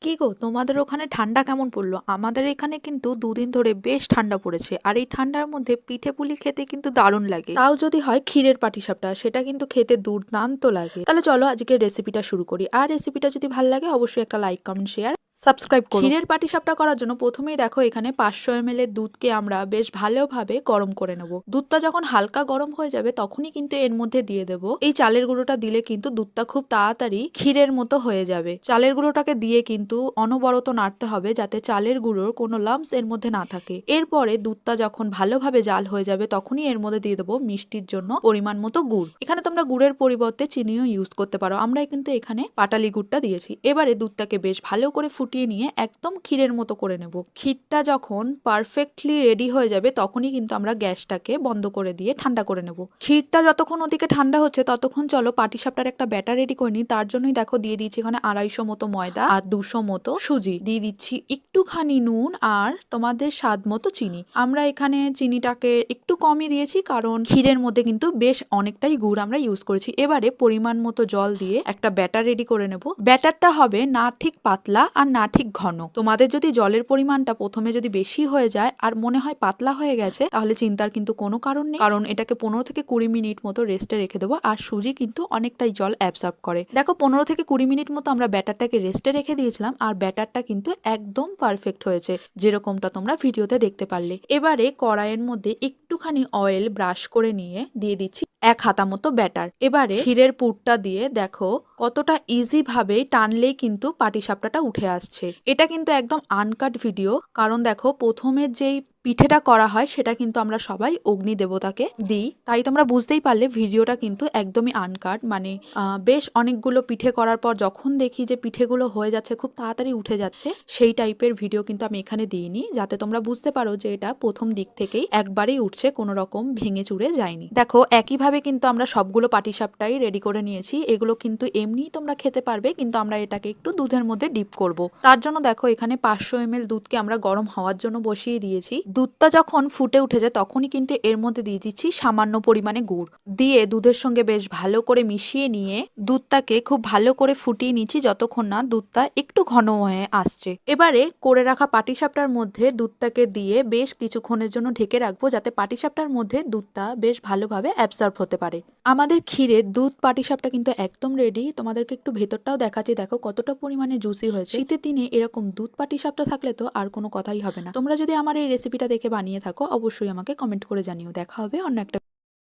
কি গো, তোমাদের ওখানে ঠান্ডা কেমন পড়লো? আমাদের এখানে কিন্তু দুদিন ধরে বেশ ঠান্ডা পড়েছে। আর এই ঠান্ডার মধ্যে পিঠে পুলি খেতে কিন্তু দারুণ লাগে, তাও যদি হয় ক্ষীরের পাটিসাপটা, সেটা কিন্তু খেতে দুর্দান্ত লাগে। তাহলে চলো আজকে রেসিপিটা শুরু করি। আর রেসিপিটা যদি ভালো লাগে অবশ্যই একটা লাইক, কমেন্ট, শেয়ার, সাবস্ক্রাইব করো। ক্ষীরের পাটিসাপটা করার জন্য প্রথমেই দেখো এখানে 500 ml এর দুধকে আমরা বেশ ভালোভাবে গরম করে নেব। দুধটা যখন হালকা গরম হয়ে যাবে তখনই কিন্তু এর মধ্যে দিয়ে দেব এই চালের গুঁড়োটা। দিলে কিন্তু দুধটা খুব তাড়াতাড়ি ক্ষীরের মতো হয়ে যাবে। চালের গুঁড়োটাকে দিয়ে কিন্তু অনবরত নাড়তে হবে যাতে চালের গুঁড়োর কোনো লাম্পস এর মধ্যে না থাকে। এরপরে দুধটা যখন ভালোভাবে জাল হয়ে যাবে তখনই এর মধ্যে দিয়ে দেবো মিষ্টির জন্য পরিমাণ মতো গুড়। এখানে তোমরা গুড়ের পরিবর্তে চিনিও ইউজ করতে পারো। আমরা কিন্তু এখানে পাটালি গুড়টা দিয়েছি। এবারে দুধটাকে বেশ ভালো করে ফুটিয়ে নিয়ে একদম ক্ষীরের মতো করে নেব। ক্ষীরটা যখন পারফেক্টলি রেডি হয়ে যাবে তখনই কিন্তু আমরা গ্যাসটাকে বন্ধ করে দিয়ে ঠান্ডা করে নেব। ক্ষীরটা যতক্ষণ ওদিকে ঠান্ডা হচ্ছে ততক্ষণ চলো পাটিসাপটার একটা ব্যাটার রেডি করে নিই। তার জন্যই দেখো দিয়ে দিচ্ছি এখানে 250 মতো ময়দা আর 200 মতো সুজি। দিয়ে দিচ্ছি একটুখানি নুন আর তোমাদের স্বাদ মতো চিনি। আমরা এখানে চিনিটাকে একটু কমই দিয়েছি কারণ ক্ষীরের মধ্যে কিন্তু বেশ অনেকটাই গুড় আমরা ইউজ করেছি। এবারে পরিমাণ মতো জল দিয়ে একটা ব্যাটার রেডি করে নেব। ব্যাটারটা হবে না ঠিক পাতলা আর না ঠিক ঘন। তোমাদের যদি জলের পরিমাণটা প্রথমে যদি বেশি হয়ে যায় আর মনে হয় পাতলা হয়ে গেছে তাহলে চিন্তার কিন্তু কোনো কারণ নেই, কারণ এটাকে 15 থেকে 20 মিনিট মতো রেস্টে রেখে দেবো। আর সুজি কিন্তু অনেকটাই জল অ্যাবসর্ব করে। দেখো 15 থেকে 20 মিনিট মতো আমরা ব্যাটারটাকে রেস্টে রেখে দিয়েছিলাম আর ব্যাটারটা কিন্তু একদম পারফেক্ট হয়েছে, যেরকমটা তোমরা ভিডিওতে দেখতে পারলে। এবারে কড়াইয়ের মধ্যে একটুখানি অয়েল ব্রাশ করে নিয়ে দিয়ে দিচ্ছি 1 হাতা মতো ব্যাটার। এবারে ক্ষীরের পুরটা দিয়ে দেখো কতটা ইজি ভাবে টানলেই কিন্তু পাটিসাপটাটা উঠে আসছে। এটা কিন্তু একদম আনকাট ভিডিও, কারণ দেখো প্রথমের যেই পিঠেটা করা হয় সেটা কিন্তু আমরা সবাই অগ্নি দেবতাকে দিই, তাই তোমরা বুঝতেই পারলে ভিডিওটা কিন্তু একদমই আনকাট। মানে বেশ অনেকগুলো পিঠে করার পর যখন দেখি যে পিঠেগুলো হয়ে যাচ্ছে খুব তাড়াতাড়ি উঠে যাচ্ছে, সেই টাইপের ভিডিও কিন্তু আমি এখানে দিইনি, যাতে তোমরা বুঝতে পারো যে এটা প্রথম দিক থেকেই একবারেই উঠছে, কোনো রকম ভেঙে চুরে যায়নি। দেখো একইভাবে কিন্তু আমরা সবগুলো পাটিসাপটাই রেডি করে নিয়েছি। এগুলো কিন্তু এমনিই তোমরা খেতে পারবে, কিন্তু আমরা এটাকে একটু দুধের মধ্যে ডিপ করব। তার জন্য দেখো এখানে 500 ml দুধকে আমরা গরম হওয়ার জন্য বসিয়ে দিয়েছি। দুধটা যখন ফুটে উঠে যায় তখনই কিন্তু এর মধ্যে দিয়ে দিচ্ছি সামান্য পরিমাণে গুড়। দিয়ে দুধের সঙ্গে বেশ ভালো করে মিশিয়ে নিয়ে দুধটাকে খুব ভালো করে ফুটিয়ে নিচ্ছি যতক্ষণ না দুধটা একটু ঘন হয়ে আসছে। এবারে করে রাখা পাটিসাপটার মধ্যে দুধটাকে দিয়ে বেশ কিছুক্ষণের জন্য ঢেকে রাখবো, যাতে পাটিসাপটার মধ্যে দুধটা বেশ ভালোভাবে অ্যাবসর্ব হতে পারে। আমাদের ক্ষীরের দুধ পাটিসাপটা কিন্তু একদম রেডি। তোমাদেরকে একটু ভেতরটাও দেখাচ্ছি, দেখো কতটা পরিমাণে জুসি হয়েছে। শীতের দিনে এরকম দুধ পাটিসাপটা থাকলে তো আর কোনো কথাই হবে না। তোমরা যদি আমার এই রেসিপিটা দেখে বানিয়ে থাকো অবশ্যই আমাকে কমেন্ট করে জানিও। দেখা হবে অন্য একটা